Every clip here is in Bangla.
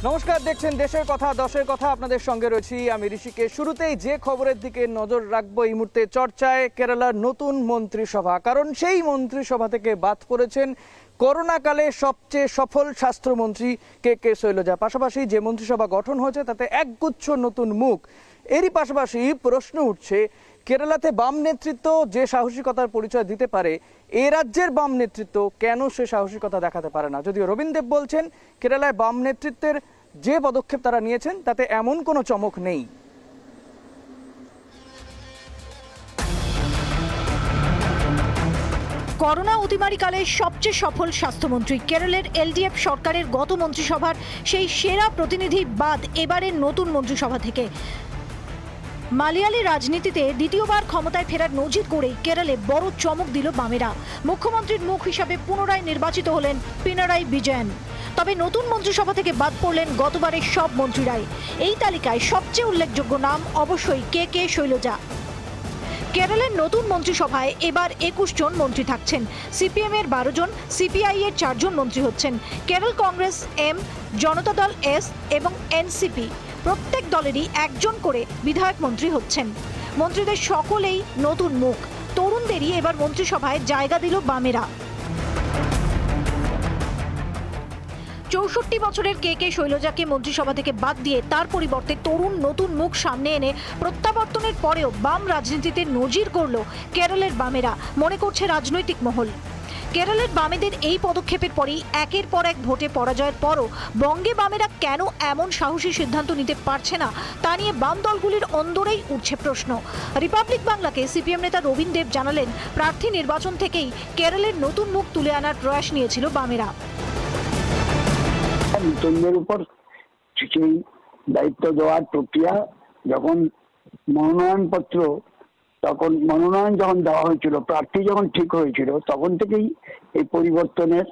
নমস্কার, দেখছেন দেশের কথা দশের কথা। আপনাদের সঙ্গে রয়েছি আমি ঋষিকেশ। শুরুতেই যে খবরের দিকে নজর রাখবো, এই মুহূর্তে চর্চায় কেরালার নতুন মন্ত্রিসভা। কারণ সেই মন্ত্রিসভা থেকে বাদ পড়েছেন করোনাকালে সবচেয়ে সফল স্বাস্থ্যমন্ত্রী কে শৈলজা। পাশাপাশি যে মন্ত্রিসভা গঠন হয়েছে তাতে একগুচ্ছ নতুন মুখ। এরই পাশাপাশি প্রশ্ন উঠছে, কেরালাতে বাম নেতৃত্ব যে সাহসিকতার পরিচয় দিতে পারে, এ রাজ্যের বাম নেতৃত্ব কেন সে সাহসিকতা দেখাতে পারে না? যদিও রবীন দেব বলছেন কেরালায় বাম নেতৃত্বের যে পদক্ষেপ তারা নিয়েছেন তাতে এমন কোনো চমক নেই। করোনা অতিমারিকালে সবচেয়ে সফল স্বাস্থ্যমন্ত্রী, কেরলের এলডিএফ সরকারের গত মন্ত্রিসভার সেই সেরা প্রতিনিধি বাদ এবারের নতুন মন্ত্রিসভা থেকে। মালয়ালি রাজনীতিতে দ্বিতীয়বার ক্ষমতায় ফেরার নজির করেই কেরলে বড় চমক দিল বামেরা। মুখ্যমন্ত্রীর মুখ হিসাবে পুনরায় নির্বাচিত হলেন পিনারাই বিজয়ন। তবে নতুন মন্ত্রিসভা থেকে বাদ পড়লেন গতবারের সব মন্ত্রীরাই। এই তালিকায় সবচেয়ে উল্লেখযোগ্য নাম অবশ্যই কে শৈলজা। কেরলের নতুন মন্ত্রিসভায় এবার 21 জন মন্ত্রী থাকছেন। সিপিএম এর 12 জন, সিপিআই এর 4 জন মন্ত্রী হচ্ছেন। কেরল কংগ্রেস এম, জনতা দল এস এবং এনসিপি প্রত্যেক দলেরই একজন করে বিধায়ক মন্ত্রী হচ্ছেন। মন্ত্রীদের সকলেই নতুন মুখ। তরুণদেরই এবার মন্ত্রিসভায় জায়গা দিল বামেরা। 64 বছরের কে শৈলজাকে মন্ত্রিসভা থেকে বাদ দিয়ে তার পরিবর্তে তরুণ নতুন মুখ সামনে এনে প্রত্যাবর্তনের পরেও বাম রাজনীতিতে নজির গড়ল কেরলের বামেরা, মনে করছে রাজনৈতিক মহল। কেরলের বামেদের এই পদক্ষেপের পরেই একের পর এক ভোটে পরাজয়ের পরও বঙ্গে বামেরা কেন এমন সাহসী সিদ্ধান্ত নিতে পারছে না তা নিয়ে বাম দলগুলির অন্দরেই উঠছে প্রশ্ন। রিপাবলিক বাংলাকে সিপিএম নেতা রবীন দেব জানালেন, প্রার্থী নির্বাচন থেকেই কেরলের নতুন মুখ তুলে আনার প্রয়াস নিয়েছিল বামেরা। নতুনদের উপর সেই দায়িত্ব দেওয়ার প্রক্রিয়া যখন মনোনয়ন যখন দেওয়া হয়েছিল, প্রার্থী যখন ঠিক হয়েছিল, তখন থেকেই এই পরিবর্তনের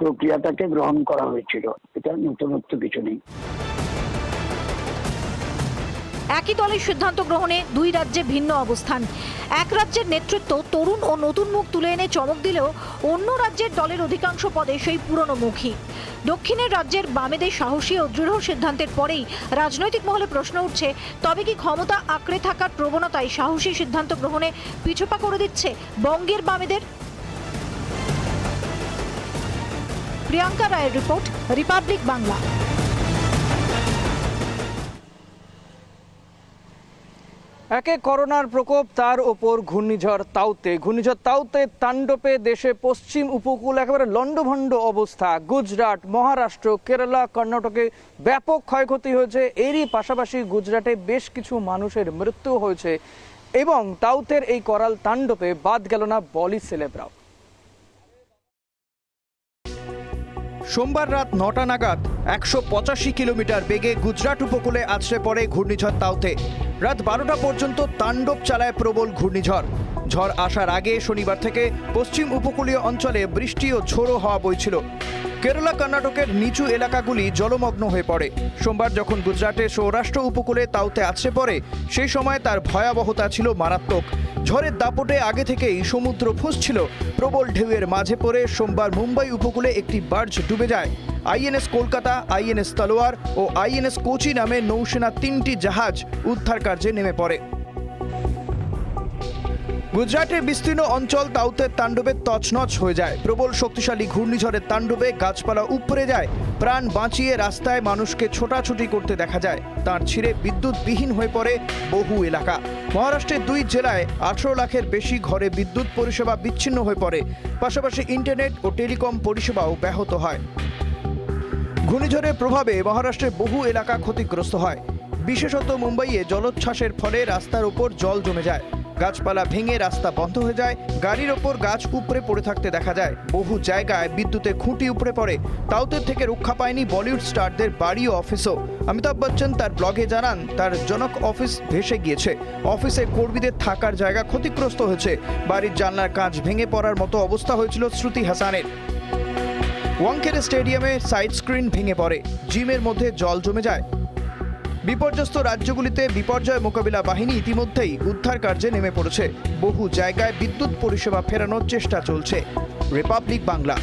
প্রক্রিয়াটাকে গ্রহণ করা হয়েছিল। এটা নতুনত্ব কিছু নেই। একই দলের সিদ্ধান্ত গ্রহণে দুই রাজ্যে ভিন্ন অবস্থান। এক রাজ্যের নেতৃত্ব তরুণ ও নতুন মুখ তুলে এনে চমক দিলেও অন্য রাজ্যের দলের অধিকাংশ পদে সেই পুরনো মুখই। দক্ষিণের রাজ্যের বামেদের সাহসী ও দৃঢ় সিদ্ধান্তের পরেই রাজনৈতিক মহলে প্রশ্ন উঠছে, তবে কি ক্ষমতা আঁকড়ে থাকার প্রবণতায় সাহসী সিদ্ধান্ত গ্রহণে পিছপা করে দিচ্ছে বঙ্গের বামেদের? প্রিয়াঙ্কা রায়ের রিপোর্ট, রিপাবলিক বাংলা। একে করোনার প্রকোপ, তার ওপর ঘূর্ণিঝড় তাউতে তাণ্ডবে দেশে পশ্চিম উপকূল একেবারে লন্ডভন্ড অবস্থা। গুজরাট, মহারাষ্ট্র, কেরালা, কর্ণাটকে ব্যাপক ক্ষয়ক্ষতি হয়েছে। এরই পাশাপাশি গুজরাটে বেশ কিছু মানুষের মৃত্যু হয়েছে এবং তাউতের এই করাল তাণ্ডবে বাদ গেল না বলি সেলেবরাও। সোমবার রাত 9টা নাগাদ 185 কিলোমিটার বেগে গুজরাট উপকূলে আছড়ে পড়ে ঘূর্ণিঝড় তাউতে। রাত 12টা পর্যন্ত তাণ্ডব চালায় প্রবল ঘূর্ণিঝড়। ঝড় আসার আগে শনিবার থেকে পশ্চিম উপকূলীয় অঞ্চলে বৃষ্টি ও ঝোড়ো হাওয়া বইছিল। কেরালা, কর্ণাটকের নিচু এলাকাগুলি জলমগ্ন হয়ে পড়ে। সোমবার যখন গুজরাটের সৌরাষ্ট্র উপকূলে তাউতে আছড়ে পড়ে, সেই সময় তার ভয়াবহতা ছিল মারাত্মক। ঝড়ের দাপটে আগে থেকেই সমুদ্র ফুঁসছিল। প্রবল ঢেউয়ের মাঝে পড়ে সোমবার মুম্বাই উপকূলে একটি বার্জ ডুবে যায়। আইএনএস কলকাতা, আইএনএস তলোয়ার ও আইএনএস কোচি নামে নৌসেনা 3টি জাহাজ উদ্ধার কার্যে নেমে পড়ে। গুজরাটের বিস্তীর্ণ অঞ্চল তাউতের তাণ্ডবে তছনছ হয়ে যায়। প্রবল শক্তিশালী ঘূর্ণিঝড়ের তাণ্ডবে গাছপালা উপড়ে যায়। প্রাণ বাঁচিয়ে রাস্তায় মানুষকে ছোটাছুটি করতে দেখা যায়। তার ছিঁড়ে বিদ্যুৎবিহীন হয়ে পড়ে বহু এলাকা। মহারাষ্ট্রের 2 জেলায় 18 লাখের বেশি ঘরে বিদ্যুৎ পরিষেবা বিচ্ছিন্ন হয়ে পড়ে। পাশাপাশি ইন্টারনেট ও টেলিকম পরিষেবাও ব্যাহত হয়। ঘূর্ণিঝড়ের প্রভাবে মহারাষ্ট্রের বহু এলাকা ক্ষতিগ্রস্ত হয়। বিশেষত মুম্বাইয়ে জলোচ্ছ্বাসের ফলে রাস্তার ওপর জল জমে যায়। গাছপালা ভেঙে রাস্তা বন্ধ হয়ে যায়। গাড়ির ওপর গাছ উপড়ে পড়ে থাকতে দেখা যায়। বহু জায়গায় বিদ্যুতের খুঁটি উপড়ে পড়ে। তাউতের থেকে রক্ষা পায়নি বলিউড স্টারদের বাড়ি ও অফিসও। অমিতাভ বচ্চন তার ব্লগে জানান, তার জনক অফিস ভেসে গিয়েছে। অফিসে কর্মীদের থাকার জায়গা ক্ষতিগ্রস্ত হয়েছে। বাড়ির জানলার কাঁচ ভেঙে পড়ার মতো অবস্থা হয়েছিল শ্রুতি হাসানের। ওয়াংখেড়ে স্টেডিয়ামে সাইড স্ক্রিন ভেঙে পড়ে। জিমের মধ্যে জল জমে যায়। বিপর্যস্ত রাজ্যগুলিতে বিপর্যয় মোকাবিলা বাহিনী ইতিমধ্যেই উদ্ধার কার্যে নেমে পড়েছে। বহু জায়গায় বিদ্যুৎ পরিষেবা ফেরানোর চেষ্টা চলছে। রিপাবলিক বাংলা।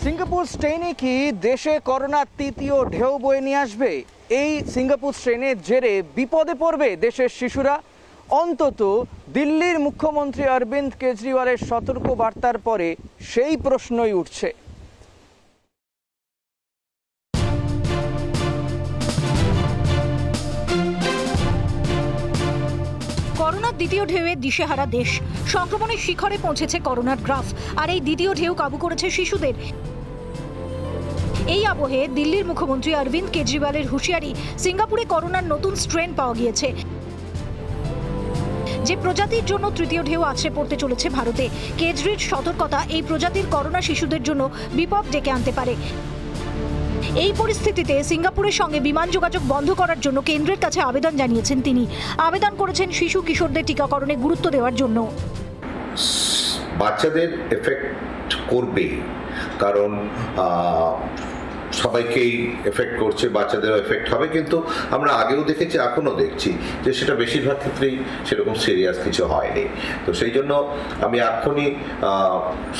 সিঙ্গাপুর স্ট্রেনে কি দেশে করোনার তৃতীয় ঢেউ বয়ে নিয়ে আসবে? এই সিঙ্গাপুর স্ট্রেনের জেরে বিপদে পড়বে দেশের শিশুরা? অন্তত দিল্লির মুখ্যমন্ত্রী অরবিন্দ কেজরিওয়ালের সতর্ক বার্তার পরে সেই প্রশ্নই উঠছে। করোনার দ্বিতীয় ঢেউয়ে দিশেহারা দেশ। সংক্রমণের শিখরে পৌঁছেছে করোনার গ্রাফ, আর এই দ্বিতীয় ঢেউ কাবু করেছে শিশুদের। এই আবহে দিল্লির মুখ্যমন্ত্রী অরবিন্দ কেজরিওয়ালের হুঁশিয়ারি, সিঙ্গাপুরে করোনার নতুন স্ট্রেন পাওয়া গিয়েছে, যে প্রজাতির জন্য তৃতীয় ঢেউ আছড়ে পড়তে চলেছে ভারতে। কেজরির সতর্কতা, এই প্রজাতির করোনা শিশুদের জন্য বিপদ ডেকে আনতে পারে। এই পরিস্থিতিতে সিঙ্গাপুরের সঙ্গে বিমান যোগাযোগ বন্ধ করার জন্য কেন্দ্রের কাছে আবেদন জানিয়েছেন তিনি। আবেদন করেছেন শিশু কিশোরদের টিকাকরণে গুরুত্ব দেওয়ার জন্য। বাচ্চাদের এফেক্ট করবে, কারণ সবাইকেই এফেক্ট করছে, বাচ্চাদেরও এফেক্ট হবে, কিন্তু আমরা আগেও দেখেছি, এখনও দেখছি যে সেটা বেশিরভাগ ক্ষেত্রেই সেরকম সিরিয়াস কিছু হয়নি। তো সেই জন্য আমি এখনই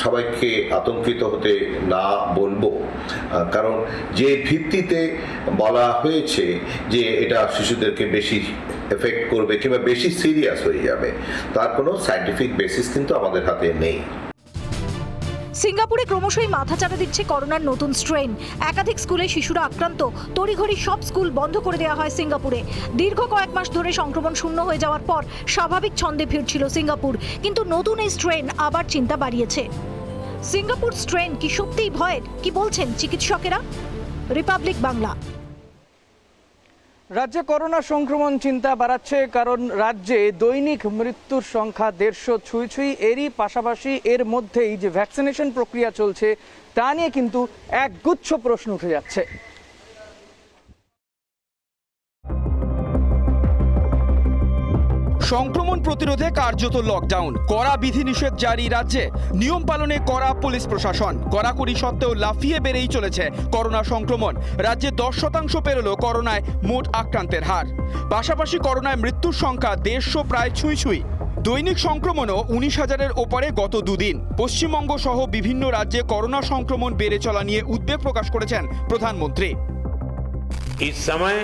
সবাইকে আতঙ্কিত হতে না বলবো, কারণ যে ভিত্তিতে বলা হয়েছে যে এটা শিশুদেরকে বেশি এফেক্ট করবে কিংবা বেশি সিরিয়াস হয়ে যাবে, তার কোনো সায়েন্টিফিক বেসিস কিন্তু আমাদের হাতে নেই। সিঙ্গাপুরে ক্রমশই মাথাচাড়া দিচ্ছে করোনার নতুন স্ট্রেন। একাধিক স্কুলে শিশুরা আক্রান্ত। তড়িঘড়ি সব স্কুল বন্ধ করে দেওয়া হয় সিঙ্গাপুরে। দীর্ঘ কয়েক মাস ধরে সংক্রমণ শূন্য হয়ে যাওয়ার পর স্বাভাবিক ছন্দে ফিরছিল সিঙ্গাপুর, কিন্তু নতুন এই স্ট্রেন আবার চিন্তা বাড়িয়েছে। সিঙ্গাপুর স্ট্রেন কি সত্যিই ভয়ের? কি বলছেন চিকিৎসকেরা? রিপাবলিক বাংলা। রাজ্যে করোনা সংক্রমণ চিন্তা বাড়াচ্ছে, কারণ রাজ্যে দৈনিক মৃত্যুর সংখ্যা 150 ছুঁই। এরই পাশাপাশি এর মধ্যেই যে ভ্যাকসিনেশন প্রক্রিয়া চলছে তা নিয়ে কিন্তু একগুচ্ছ প্রশ্ন উঠে যাচ্ছে। সংক্রমণ প্রতিরোধে কার্যত লকডাউন, কড়া বিধিনিষেধ জারি রাজ্যে, নিয়ম পালনে কড়া পুলিশ প্রশাসন। কড়াকড়ি সত্ত্বেও লাফিয়ে বেড়েই চলেছে করোনা সংক্রমণ। রাজ্যে 10% পেরোলো করোনায় মোট আক্রান্তের হার। পাশাপাশি করোনায় মৃত্যুর সংখ্যা 150 প্রায় ছুঁই। দৈনিক সংক্রমণও 19,000-এর ওপরে গত দুদিন। পশ্চিমবঙ্গ সহ বিভিন্ন রাজ্যে করোনা সংক্রমণ বেড়ে চলা নিয়ে উদ্বেগ প্রকাশ করেছেন প্রধানমন্ত্রী। इस समय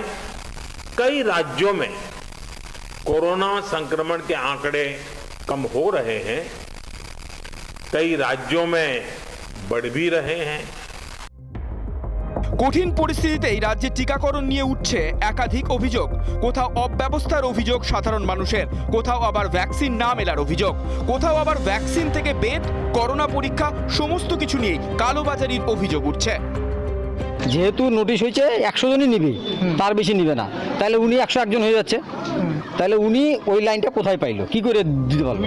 कई राज्यों में कोरोना संक्रमण के आंकड़े कम हो रहे हैं, कई राज्यों में बढ़ भी रहे हैं। কঠিন পরিস্থিতিতেই রাজ্যে টিকাকরণ নিয়ে উঠছে একাধিক অভিযোগ। কোথাও অব্যবস্থার অভিযোগ সাধারণ মানুষের, কোথাও আবার ভ্যাকসিন না মেলার অভিযোগ, কোথাও আবার ভ্যাকসিন থেকে বেড, করোনা পরীক্ষা সমস্ত কিছু নিয়েই কালোবাজারির অভিযোগ উঠছে। যেহেতু নোটিশ হয়েছে 100 জনই নিবে, তার বেশি নিবে না, তাহলে উনি 101 জন হয়ে যাচ্ছে, তাহলে উনি ওই লাইনটা কোথায় পাইলো, কি করে দিতে পারলো?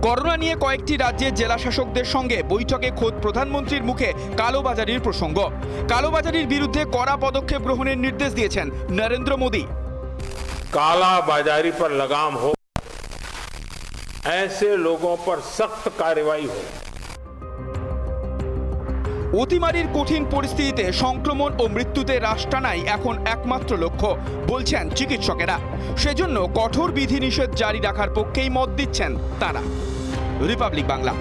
করোনা নিয়ে কয়েকটি রাজ্যের জেলা শাসকদের সঙ্গে বৈঠকে খোদ প্রধানমন্ত্রীর মুখে কালোবাজারির প্রসঙ্গ। কালোবাজারির বিরুদ্ধে কড়া পদক্ষেপ গ্রহণের নির্দেশ দিয়েছেন নরেন্দ্র মোদী। कालाबाजारी पर लगाम हो, ऐसे लोगों पर सख्त कार्रवाई हो। অতিমারির কঠিন পরিস্থিতিতে সংক্রমণ ও মৃত্যুতে হ্রাস টানাই এখন একমাত্র লক্ষ্য বলছেন চিকিৎসকেরা। সেজন্য কঠোর বিধিনিষেধ জারি রাখার পক্ষেই মত দিচ্ছেন তারা। রিপাবলিক বাংলা।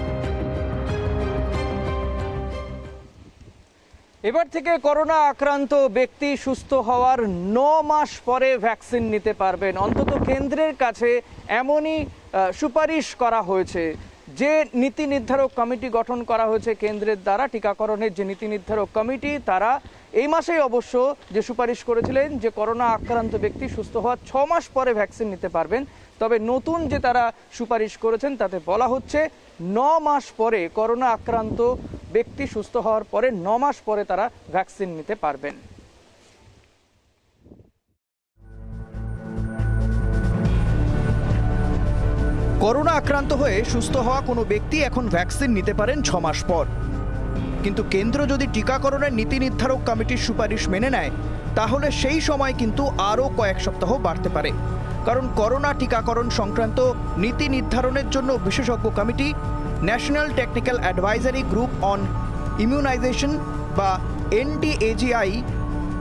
এবার থেকে করোনা আক্রান্ত ব্যক্তি সুস্থ হওয়ার 9 মাস পরে ভ্যাকসিন নিতে পারবেন। অন্তত কেন্দ্রের কাছে এমনই সুপারিশ করা হয়েছে। যে নীতি নির্ধারক কমিটি গঠন করা হয়েছে কেন্দ্রের দ্বারা, টিকাকরণের যে নীতি নির্ধারক কমিটি, তারা এই মাসেই অবশ্য যে সুপারিশ করেছিলেন যে করোনা আক্রান্ত ব্যক্তি সুস্থ হওয়ার 6 মাস পরে ভ্যাকসিন নিতে পারবেন। তবে নতুন যে তারা সুপারিশ করেছেন তাতে বলা হচ্ছে 9 মাস পরে, করোনা আক্রান্ত ব্যক্তি সুস্থ হওয়ার পরে 9 মাস পরে তারা ভ্যাকসিন নিতে পারবেন। করোনা আক্রান্ত হয়ে সুস্থ হওয়া কোনো ব্যক্তি এখন ভ্যাকসিন নিতে পারেন 6 মাস পর। কিন্তু কেন্দ্র যদি টিকাকরণের নীতি নির্ধারক কমিটির সুপারিশ মেনে নেয়, তাহলে সেই সময় কিন্তু আরও কয়েক সপ্তাহ বাড়তে পারে। কারণ করোনা টিকাকরণ সংক্রান্ত নীতি নির্ধারণের জন্য বিশেষজ্ঞ committee national technical advisory group on immunisation বা NTAGI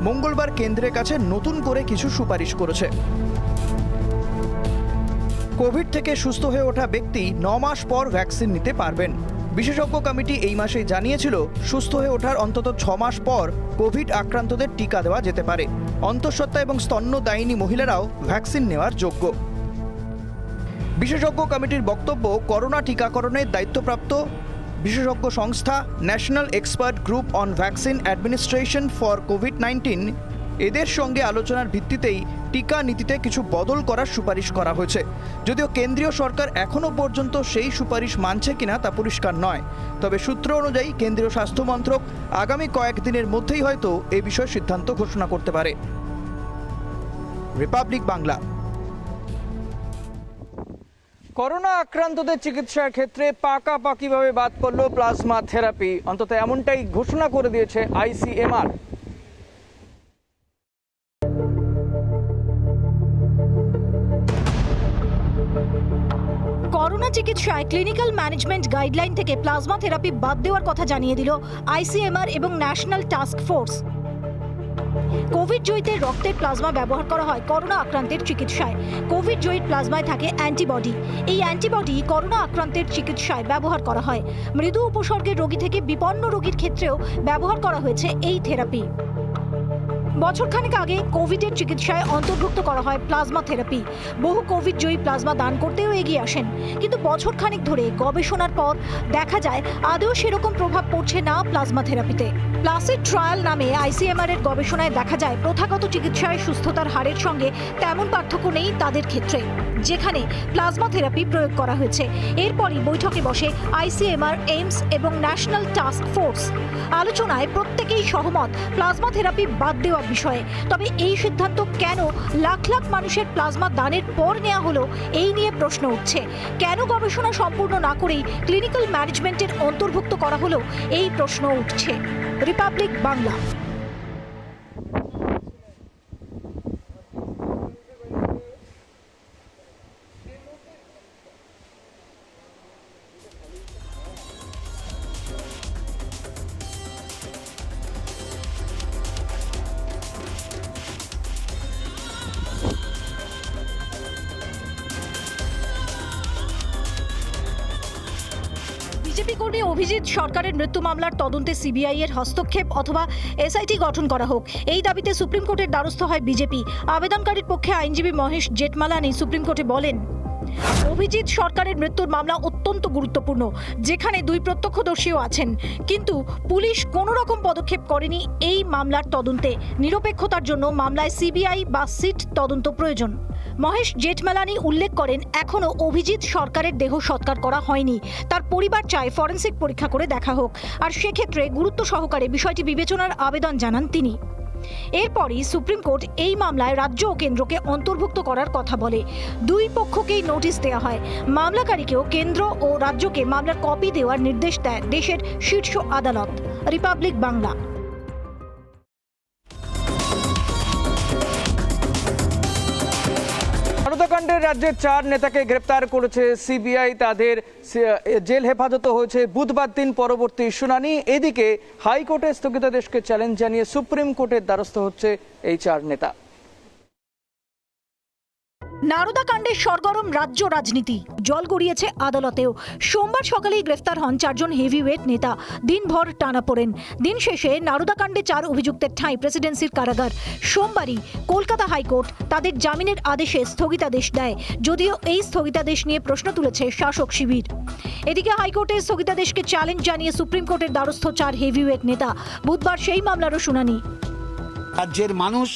মঙ্গলবার কেন্দ্রের কাছে নতুন করে কিছু সুপারিশ করেছে। কোভিড থেকে সুস্থ হয়ে ওঠা ব্যক্তি 9 মাস পর ভ্যাকসিন নিতে পারবেন। বিশেষজ্ঞ কমিটি এই মাসেই জানিয়েছিল সুস্থ হয়ে ওঠার অন্তত 6 মাস পর কোভিড আক্রান্তদের টিকা দেওয়া যেতে পারে। অন্তঃসত্ত্বা এবং স্তন্যদায়িনী মহিলারাও ভ্যাকসিন নেওয়ার যোগ্য। বিশেষজ্ঞ কমিটির বক্তব্য, করোনা টিকাকরণের দায়িত্বপ্রাপ্ত বিশেষজ্ঞ সংস্থা national expert group on vaccine administration for COVID-19 এদের সঙ্গে আলোচনার ভিত্তিতেই টিকা নীতিতে কিছু বদল করার সুপারিশ করা হয়েছে। যদিও কেন্দ্রীয় সরকার এখনও পর্যন্ত সেই সুপারিশ মানছে কিনা তা পরিষ্কার নয়। তবে সূত্র অনুযায়ী কেন্দ্রীয় স্বাস্থ্য মন্ত্রক আগামী কয়েকদিনের মধ্যেই হয়তো এ বিষয়ে সিদ্ধান্ত ঘোষণা করতে পারে। রিপাবলিক বাংলা। করোনা আক্রান্তদের চিকিৎসার ক্ষেত্রে পাকাপাকিভাবে বাদ পড়ল প্লাজমা থেরাপি, অন্তত এমনটাই ঘোষণা করে দিয়েছে ICMR। করোনা চিকিৎসায় ক্লিনিক্যাল ম্যানেজমেন্ট গাইডলাইন থেকে প্লাজমা থেরাপি বাদ দেওয়ার কথা জানিয়ে দিল ICMR এবং ন্যাশনাল টাস্ক ফোর্স। কোভিড জয়ীতে রক্তের প্লাজমা ব্যবহার করা হয় করোনা আক্রান্তের চিকিৎসায়। কোভিড জয়ীর প্লাজমায় থাকে অ্যান্টিবডি। এই অ্যান্টিবডি করোনা আক্রান্তের চিকিৎসায় ব্যবহার করা হয়। মৃদু উপসর্গের রোগী থেকে বিপন্ন রোগীর ক্ষেত্রেও ব্যবহার করা হয়েছে এই থেরাপি। বছরখানেক আগে কোভিডের চিকিৎসায় অন্তর্ভুক্ত করা হয় প্লাজমা থেরাপি। বহু কোভিড জয়ী প্লাজমা দান করতেও এগিয়ে আসেন, কিন্তু বছরখানেক ধরে গবেষণার পর দেখা যায় আদৌ সেরকম প্রভাব পড়ছে না প্লাজমা থেরাপিতে। প্লাসিড ট্রায়াল নামে ICMR এর গবেষণায় দেখা যায় প্রথাগত চিকিৎসায় সুস্থতার হারের সঙ্গে তেমন পার্থক্য নেই তাদের ক্ষেত্রে, যেখানে প্লাজমা থেরাপি প্রয়োগ করা হয়েছে। এরপরই বৈঠকে বসে ICMR, এইমস এবং ন্যাশনাল টাস্ক ফোর্স। আলোচনায় প্রত্যেকেই সহমত প্লাজমা থেরাপি বাদ দেওয়ার বিষয়ে। তবে এই সিদ্ধান্ত কেন লাখ লাখ মানুষের প্লাজমা দানের পর নেওয়া হলো, এই নিয়ে প্রশ্ন উঠছে। কেন গবেষণা সম্পূর্ণ না করেই ক্লিনিক্যাল ম্যানেজমেন্টের অন্তর্ভুক্ত করা হলো, এই প্রশ্ন উঠছে। রিপাবলিক বাংলা। বিজেপি কর্মী অভিজিৎ সরকারের মৃত্যু মামলার তদন্তে CBI এর হস্তক্ষেপ অথবা SIT গঠন করা হোক, এই দাবিতে সুপ্রিম কোর্টের দ্বারস্থ হয় বিজেপি। আবেদনকারীর পক্ষে আইনজীবী মহেশ জেঠমালানি সুপ্রিম কোর্টে বলেন, অভিজিৎ সরকারের মৃত্যুর মামলা অত্যন্ত গুরুত্বপূর্ণ, যেখানে দুই প্রত্যক্ষদর্শীও আছেন, কিন্তু পুলিশ কোনো রকম পদক্ষেপ করেনি এই মামলার তদন্তে। নিরপেক্ষতার জন্য মামলায় CBI বা সিট তদন্ত প্রয়োজন। মহেশ জেঠমালানি উল্লেখ করেন, এখনও অভিজিৎ সরকারের দেহ সৎকার করা হয়নি। তার পরিবার চায় ফরেনসিক পরীক্ষা করে দেখা হোক, আর সেক্ষেত্রে গুরুত্ব সহকারে বিষয়টি বিবেচনার আবেদন জানান তিনি। এরপরই সুপ্রিম কোর্ট এই মামলায় রাজ্য ও কেন্দ্রকে অন্তর্ভুক্ত করার কথা বলে। দুই পক্ষকেই নোটিশ দেওয়া হয়। মামলাকারীকেও কেন্দ্র ও রাজ্যকে মামলার কপি দেওয়ার নির্দেশ দেয় দেশের শীর্ষ আদালত। রিপাবলিক বাংলা। হত্যাকাণ্ডের রাজ্যের 4 নেতাকে গ্রেপ্তার করেছে CBI। তাদের জেল হেফাজতে হয়েছে বুধবার দিন। পরবর্তী শুনানি। এদিকে হাইকোর্টের স্থগিতাদেশকে চ্যালেঞ্জ জানিয়ে সুপ্রিম কোর্টের দ্বারস্থ হচ্ছে এই 4 নেতা। নারদা কাণ্ডে সরগরম রাজ্য রাজনীতি, জল গড়িয়েছে আদালতেও। সোমবার সকালেই গ্রেফতার হন 4 জন হেভিওয়েট নেতা। দিনভর টানাপোড়েন। দিন শেষে নারদা কাণ্ডে 4 অভিযুক্তের ঠাঁই প্রেসিডেন্সির কারাগার। সোমবারই কলকাতা হাইকোর্ট তাদের জামিনের আদেশে স্থগিতাদেশ দেয়, যদিও এই স্থগিতাদেশ নিয়ে প্রশ্ন তুলেছে শাসক শিবির। এদিকে হাইকোর্টের স্থগিতাদেশকে চ্যালেঞ্জ জানিয়ে সুপ্রিম কোর্টের দ্বারস্থ 4 হেভিওয়েট নেতা। বুধবার সেই মামলারও শুনানি। রাজ্যের মানুষ,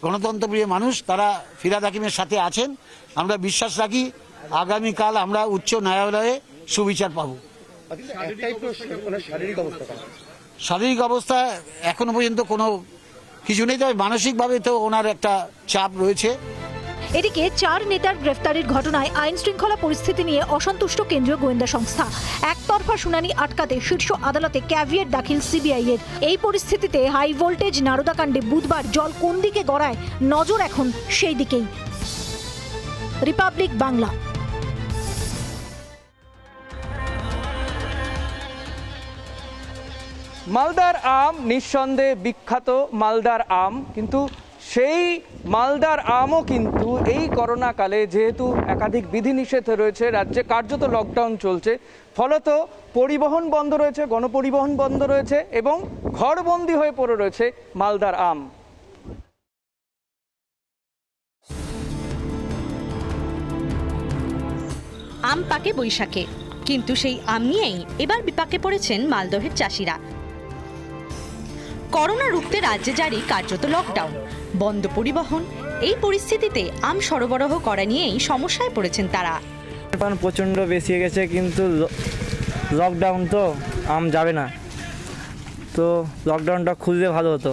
গণতন্ত্রপ্রিয় মানুষ, তারা ফিরহাদ হাকিমের সাথে আছেন। আমরা বিশ্বাস রাখি আগামীকাল আমরা উচ্চ ন্যায়ালয়ে সুবিচার পাব। শারীরিক অবস্থা এখনো পর্যন্ত কোনো কিছু নেই, তবে মানসিকভাবে তো ওনার একটা চাপ রয়েছে। এদিকে 4 নেতার গ্রেফতারির ঘটনায় আইন শৃঙ্খলা পরিস্থিতি নিয়ে অসন্তুষ্ট কেন্দ্রীয় গোয়েন্দা সংস্থা। একতরফা শুনানি আটকাতে শীর্ষ আদালতে ক্যাভিয়েট দাখিল CBI এর। এই পরিস্থিতিতে হাই ভোল্টেজ নারদা কাণ্ডে বুধবার জল কোন দিকে গড়ায়, নজর এখন সেই দিকেই। রিপাবলিক বাংলা। মালদার আম নিঃসন্দেহে বিখ্যাত মালদার আম, কিন্তু সেই মালদার আমও কিন্তু এই করোনাকালে যেহেতু একাধিক বিধিনিষেধ রয়েছে, রাজ্যে কার্যত লকডাউন চলছে, ফলত পরিবহন বন্ধ রয়েছে, গণপরিবহন বন্ধ রয়েছে এবং ঘরবন্দি হয়ে পড়ে রয়েছে মালদার আম। আম পাকে বৈশাখে, কিন্তু সেই আম নিয়েই এবার বিপাকে পড়েছেন মালদহের চাষিরা। করোনা রুখতে রাজ্যে জারি কার্যত লকডাউন, বন্ধ পরিবহন। এই পরিস্থিতিতে আম সরবরাহ করা নিয়েই সমস্যায় পড়েছেন তারা। প্রচণ্ড বেশি গেছে, কিন্তু লকডাউন তো আম যাবে না, তো লকডাউনটা খুললে ভালো হতো।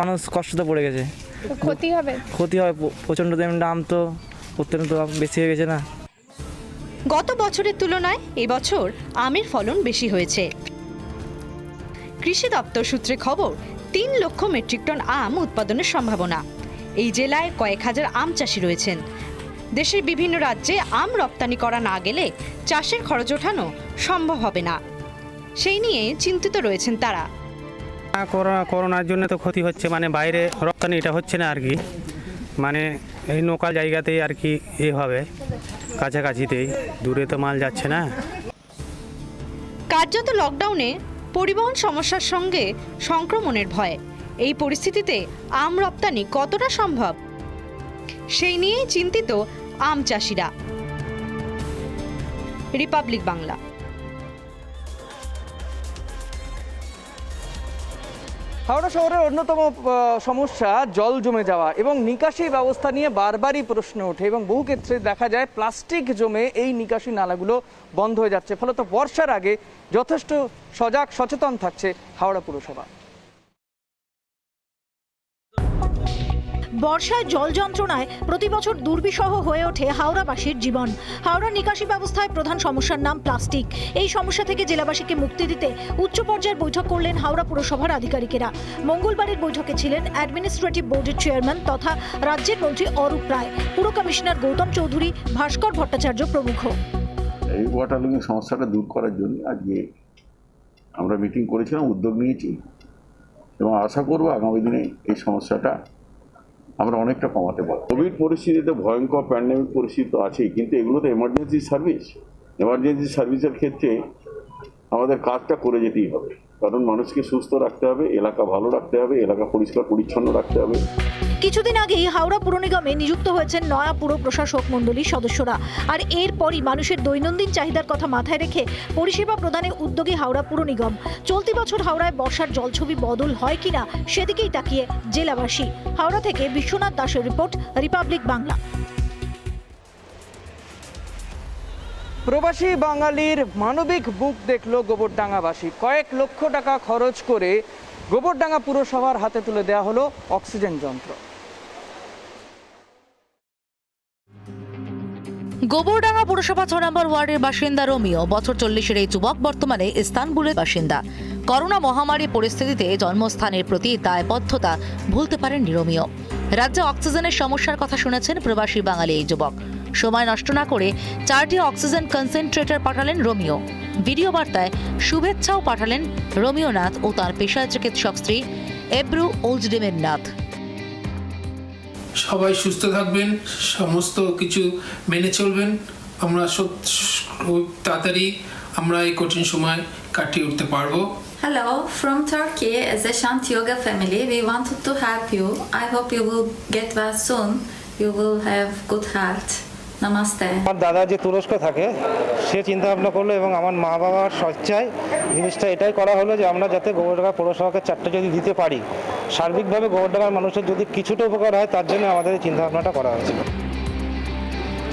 মানুষ কষ্টতে পড়ে গেছে, ক্ষতি হয় প্রচণ্ড। আম তো প্রত্যেক তো বেশি হয়ে গেছে না। গত বছরের তুলনায় এবছর আমের ফলন বেশি হয়েছে। কৃষি দপ্তর সূত্রে খবর, 3 লক্ষ মেট্রিক টন আম উৎপাদনের সম্ভাবনা। এই জেলায় কয়েক হাজার আম চাষি রয়েছেন। দেশের বিভিন্ন রাজ্যে আম রপ্তানি করা না গেলে চাষের খরচ ওঠানো সম্ভব হবে না, সেই নিয়ে চিন্তিত রয়েছেন তারা। করোনার জন্য তো ক্ষতি হচ্ছে, মানে বাইরে রপ্তানি এটা হচ্ছে না আর কি, মানে এই লোকাল জায়গাতেই আর কি হবে, কাছাকাছিতেই, দূরে তো মাল যাচ্ছে না। কার্যত লকডাউনে পরিবহন সমস্যার সঙ্গে সংক্রমণের ভয়। এই পরিস্থিতিতে আম রপ্তানি কতটা সম্ভব, সেই নিয়েই চিন্তিত আম চাষিরা। রিপাবলিক বাংলা। হাওড়া শহরের অন্যতম সমস্যা জল জমে যাওয়া এবং নিকাশি ব্যবস্থা নিয়ে বারবারই প্রশ্ন ওঠে এবং বহু ক্ষেত্রে দেখা যায় প্লাস্টিক জমে এই নিকাশি নালাগুলো বন্ধ হয়ে যাচ্ছে। ফলত বর্ষার আগে যথেষ্ট সচেতন থাকছে হাওড়া পুরসভা। বর্ষায় জল যন্ত্রণায় প্রতি বছর দুর্বিষহ হয়ে ওঠে হাওড়াবাসীর জীবন। হাওড়ার নিকাশি ব্যবস্থায় প্রধান সমস্যার নাম প্লাস্টিক। এই সমস্যা থেকে জেলাবাসীকে মুক্তি দিতে উচ্চ পর্যায়ের বৈঠক করলেন হাওড়া পুরসভার আধিকারিকেরা। মঙ্গলবারের বৈঠকে ছিলেন অ্যাডমিনিস্ট্রেটিভ বোর্ডের চেয়ারম্যান তথা রাজ্যের মন্ত্রী অরূপ রায়, পুর কমিশনার গৌতম চৌধুরী, ভাস্কর ভট্টাচার্য প্রমুখ। এই ওয়াটারলুকিং সমস্যাটা দূর করার জন্য আজকে আমরা মিটিং করেছিলাম, উদ্যোগ নিয়েছি এবং আশা করব আগামী দিনে এই সমস্যাটা আমরা অনেকটা কমাতে পারব। কোভিড পরিস্থিতিতে ভয়ঙ্কর প্যান্ডেমিক পরিস্থিতি তো আছেই, কিন্তু এগুলো তো এমার্জেন্সি সার্ভিসের ক্ষেত্রে আমাদের কাজটা করে যেতেই হবে, কারণ মানুষকে সুস্থ রাখতে হবে, এলাকা ভালো রাখতে হবে, এলাকা পরিষ্কার পরিচ্ছন্ন রাখতে হবে। কিছুদিন আগেই হাওড়া পুর নিগমে নিযুক্ত হয়েছেন নয়া পুর প্রশাসক মণ্ডলীর সদস্যরা। আর এরপরই মানুষের দৈনন্দিন চাহিদার কথা মাথায় রেখে পরিষেবা প্রদানে উদ্যোগী হাওড়া পুর নিগম। চলতি বছর হাওড়ায় বর্ষার জলছবি বদল হয় কিনা সেদিকেই তাকিয়ে জেলাবাসী। হাওড়া থেকে বিশ্বনাথ দাসের রিপোর্ট, রিপাবলিক বাংলা। প্রবাসী বাঙালির মানবিক বুক দেখল গোবরডাঙ্গাবাসী। কয়েক লক্ষ টাকা খরচ করে গোবরডাঙ্গা পুরসভার হাতে তুলে দেওয়া হলো অক্সিজেন যন্ত্র। গোবরডাঙ্গা পুরসভা 6 নম্বর ওয়ার্ডের বাসিন্দা রোমিও, বছর 40-এর এই যুবক বর্তমানে ইস্তানবুলের বাসিন্দা। করোনা মহামারী পরিস্থিতিতে জন্মস্থানের প্রতি দায়বদ্ধতা ভুলতে পারেননি রোমিও। রাজ্যে অক্সিজেনের সমস্যার কথা শুনেছেন প্রবাসী বাঙালি এই যুবক। সময় নষ্ট না করে 4টি অক্সিজেন কনসেন্ট্রেটর পাঠালেন রোমিও। ভিডিও বার্তায় শুভেচ্ছাও পাঠালেন রোমিও নাথ ও তার পেশায় চিকিৎসক স্ত্রী এব্রু ওলজডেমের নাথ। সবাই সুস্থ থাকবেন, সমস্ত কিছু মেনে চলবেন। আমরা খুব তাড়াতাড়ি আমরা এই কঠিন সময় কাটিয়ে উঠতে পারবো। Hello, from Turkey as a Shant Yoga family, we wanted to help you. I hope you will get well soon. You will have good health. Namaste. আমার দাদা যে তুরস্ক থাকে সে চিন্তা ভাবনা করলো এবং আমার মা বাবার স্বেচ্ছায় জিনিসটা এটাই করা হলো যে আমরা যাতে গোবরডাঙ্গা পৌরসভাকে 4টা যদি দিতে পারি, সার্বিকভাবে গোবরডাঙ্গার মানুষের যদি কিছুটা উপকার হয়, তার জন্য আমাদের এই চিন্তা ভাবনাটা করা হয়েছে।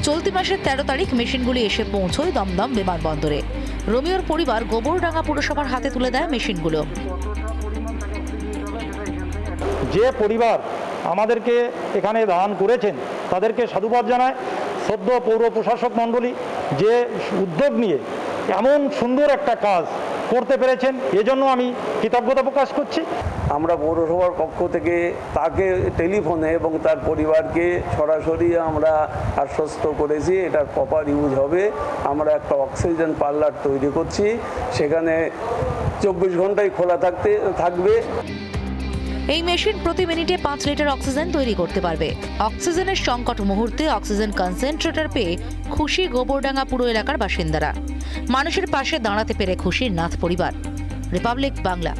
চলতি মাসের 13 তারিখ মেশিনগুলি এসে পৌঁছয় দমদম বিমানবন্দরে। রোমিওর পরিবার গোবরডাঙ্গা পুরসভার হাতে তুলে দেয় মেশিনগুলো। যে পরিবার আমাদেরকে এখানে দান করেছেন তাদেরকে সাধুবাদ জানায়। সদ্য পৌর প্রশাসক মণ্ডলী যে উদ্যোগ নিয়ে এমন সুন্দর একটা কাজ করতে পেরেছেন, এজন্য আমি কৃতজ্ঞতা প্রকাশ করছি। আমরা পৌরসভার পক্ষ থেকে তাকে টেলিফোনে এবং তার পরিবারকে সরাসরি আমরা আশ্বস্ত করেছি এটার প্রপার ইউজ হবে। আমরা একটা অক্সিজেন পার্লার তৈরি করছি, সেখানে 24 ঘন্টাই খোলা থাকবে। এই মেশিন প্রতি মিনিটে 5 লিটার অক্সিজেন তৈরি করতে পারবে। অক্সিজেনের সংকট মুহূর্তে অক্সিজেন কনসেন্ট্রেটর পেয়ে খুশি গোবরডাঙ্গা পুরো এলাকার বাসিন্দারা। মানুষের পাশে দাঁড়াতে পেরে খুশি নাথ পরিবার। রিপাবলিক বাংলা।